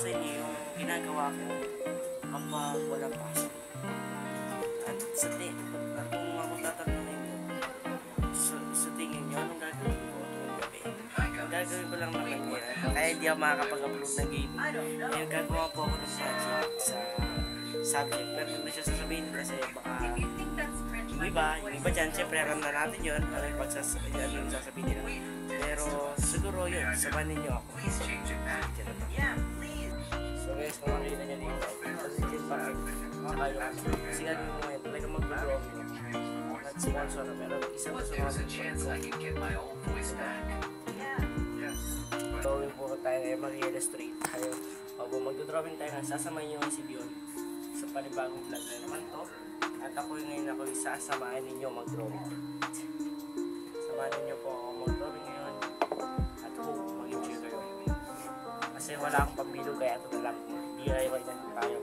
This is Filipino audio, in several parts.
sa inyo yung ginagawa ko kapag walang pasok. At kung ako tatanungin nyo, sa tingin nyo, anong gagawin ko tuwing gabi? Ang gagawin ko lang naman yan, kaya hindi ako makakapag-upload ng game. Ngayon gagawa po ako ng project sa subject, pero hindi siya sasabihin kasi baka yung iba dyan, syempre alam na natin yun, ano yung sasabihin nila. Pero siguro yun, sabahan ninyo ako. So guys, kung makikita nyo dito, legit pa rin. Saka yung, kasi gagawin mo ngayon, talaga mag-drawing mo. Not sponsor na, pero isa pa sa mga drawing po tayo ngayon, mag-illustrate tayo. Pag mag-drawing tayo, sasamahin nyo si Bion sa panibagong vlog na naman to. At ako ngayon ako sasamahin ninyo mag-drawing. Samahin ninyo po ako mag-drawing ngayon. At mag-enjoy kayo. Kasi wala akong pambilog kaya ito na lang. DIY na tayo.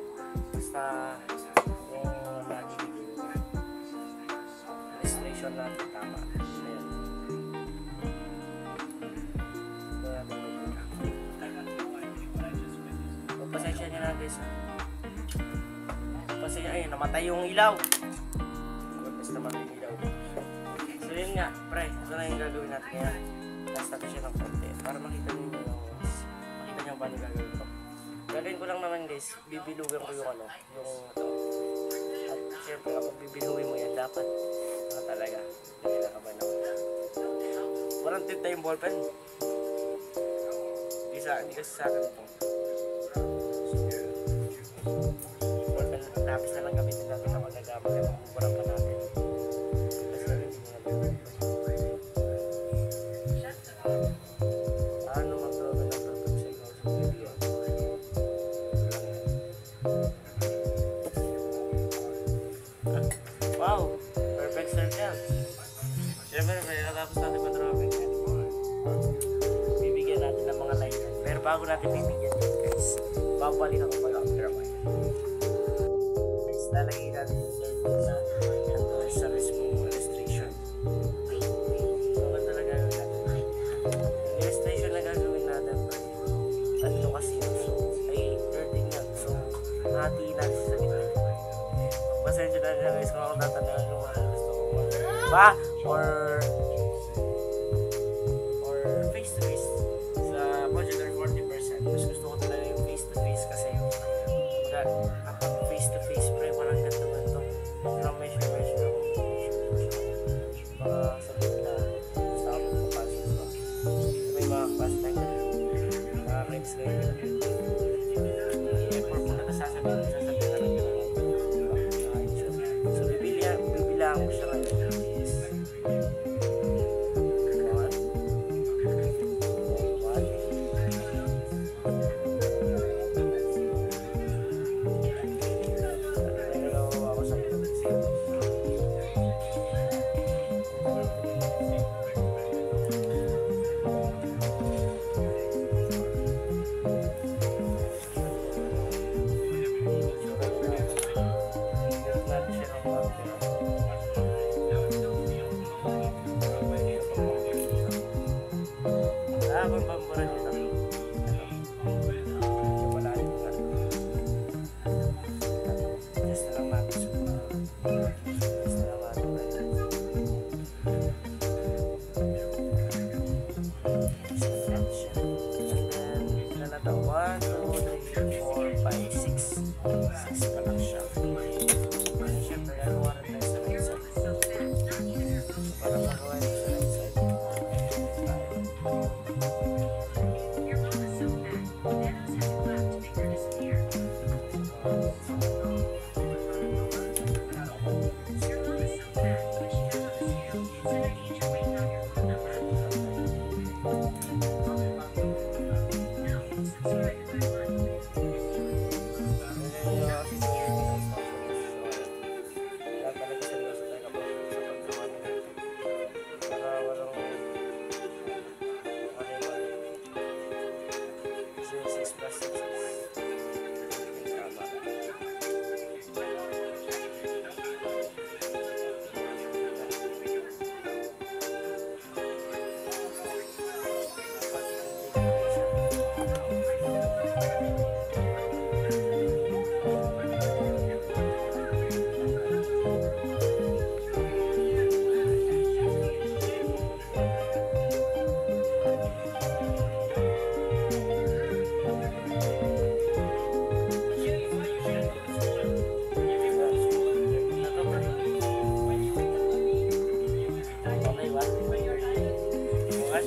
Basta yung lagi illustration natin tama. Ayan. Pasensya nyo na guys. Kasi ayun, namatay yung ilaw. Basta namatay yung ilaw. So yun nga, pre, ito na yung gagawin natin ngayon. Last natin siya ng konti para makita nyo yung paano gagawin ko. Gagawin ko lang naman guys, bibilugan ko yung ano, yung ito. At syempre kapag bibiluin mo yan, dapat talaga, hindi na ka ba naman. Walang tip tayong ballpen. Hindi kasi sa akin ito. Lapis na lang gamitin natin kapag nag-aabot yung magkukurang pa natin. Paano mag-drawing ng perfect circle sa video? Wow! Perfect circle! Siyempre, nakatapos natin mag-drawing. Bibigyan natin ng mga line. Pero bago natin bibigyan yun guys, babalik ako pag-after ako. Lalagay natin yung circle sa mismong illustration. So, ang talaga yun natin. Yung illustration na gagawin natin, tatlo kasi yun. So, ay 13 yan. So, hati natin sa gitna. Pasensya na nila guys kung ako tatanungan yung mga gusto ko. Ba? Or face to face. Sa budget or 40%. Mas gusto ko talaga yung face to face kasi kapag face to face pre, walang ganda man ito. Pero measure ako. Baka sabihin na gusto ako magpapasok ito. May mga class na ito. Mga clips na ito. I-effort mo na ito sasabihin na lang ito. So bibilang mo siya ngayon. Habang pamburan nito. Wala rin nga. Test na lang natin. Test na lang natin. And then, ilan na ito? 1, 2, 3, 4, 5, 6. 6 pa lang siya. Siyempre, gagawa rin tayo sa right side. Para magawa rin sa right side.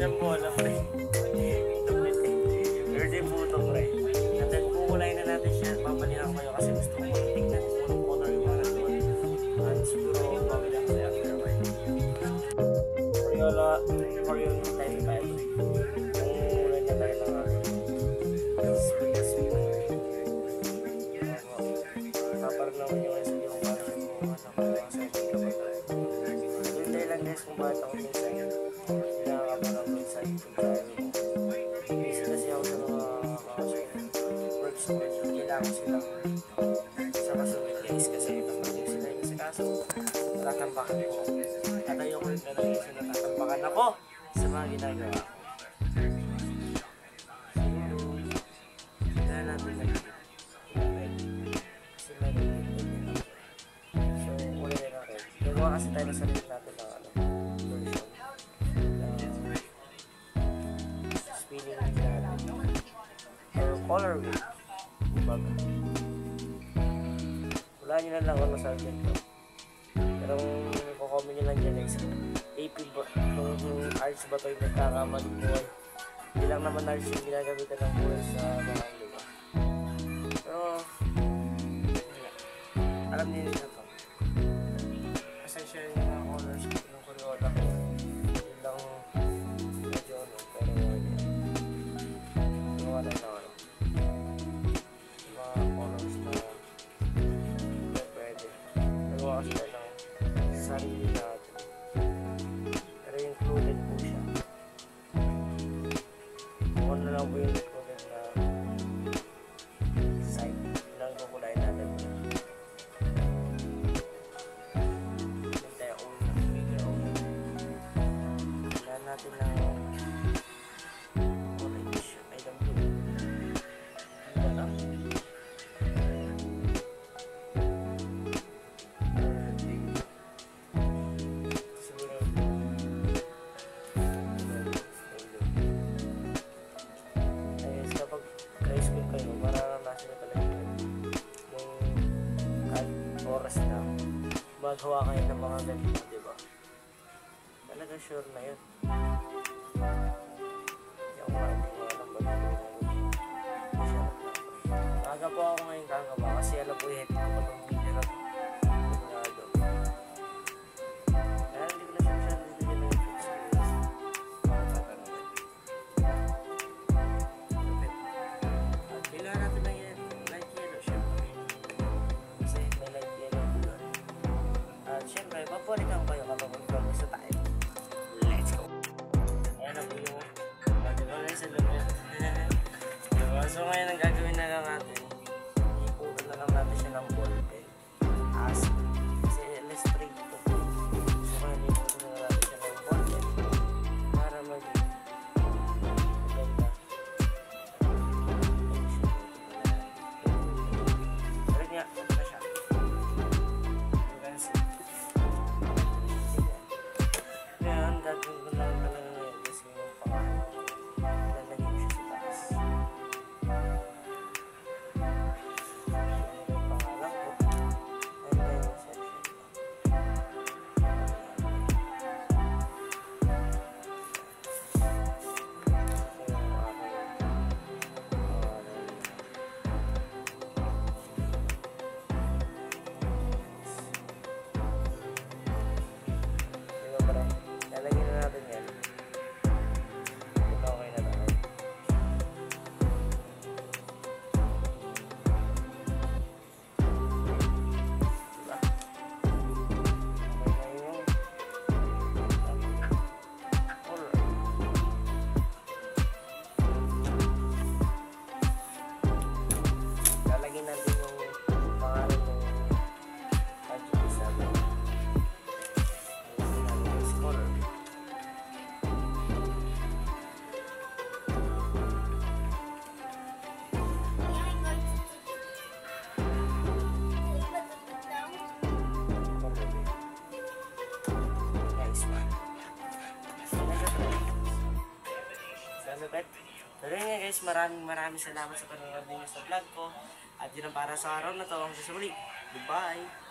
siyang bola, pre. Tumit eh. Pero di buto, pre. And then, kukulayin na natin siya. Babalikan ko kayo kasi gusto ko tignan kung anong color yung mga doon. At siguro, babalikan ko kayo after a while. For yung time tayo. Kung na tayo ng speed. Paparang naman yung isa yung parang yung nakakasa yung kapatid. Yun tayo lang guys kung bakit ako minsan nakakaparang minsan kung tayo. Busy kasi ako sa mga works ko. Kailangan silang sa kasunod guys kasi kapatid sila yung kasi kaso natatambakan ko. At ayoko rin na lang kasi natatambakan ako sa mga ginagawa ko. Kaya natin lang kasi tayo na sarili natin ng version spinning natin or color wheel baga wala nyo na lang kung nasa dito pero kung comment nyo lang dyan is AP ba kung arts ba ito yung nagkakamali buhay hindi lang naman arts yung ginagamitan ng buhay sa mga diba pero alam nyo nyo ito share yung mga colors ng Corolla ko yun lang medyo pero wala na yung mga colors na pwede nagawa kasi tayo ng sarili natin pero included po siya kung ano lang po yung included na site lang kukulain natin natin ng orange ay dampo wala siguro kapag high school kayo mararanasan nyo talaga yung oras na magawa kayo ng mga ganito diba talaga sure na yun aga po ako ngayon kagaba kasi alam po yung ko ng video na sigurado kaya hindi ko na siya dito dyan ng fix at kailangan natin ng light yellow syempre kasi may light yellow at syempre papalikan ko kayo kapag mag-vlog sa tayo. Let's go! Ayan na po yung mag-vlog sa loob. So ngayon ang gagawin na lang natin, iputan na lang natin siya ng ballpen. Kasi less straight ito. So ngayon iputan na lang natin siya ng ballpen para maganda. Pero nga, ito na siya. Ngayon, gagawin ko na lang ngayon kasi yung pangalan ko. Lalagay ko siya sa taas. Lalagyan na natin yan. Okay na tayo. Diba? Okay na yun. Lalagyan natin yung pangalan ng adjust natin. Color. Nice one. So yun nga guys, maraming salamat sa panonood ninyo sa vlog ko. At yun ang para sa araw na to. Hanggang sa muli. Goodbye!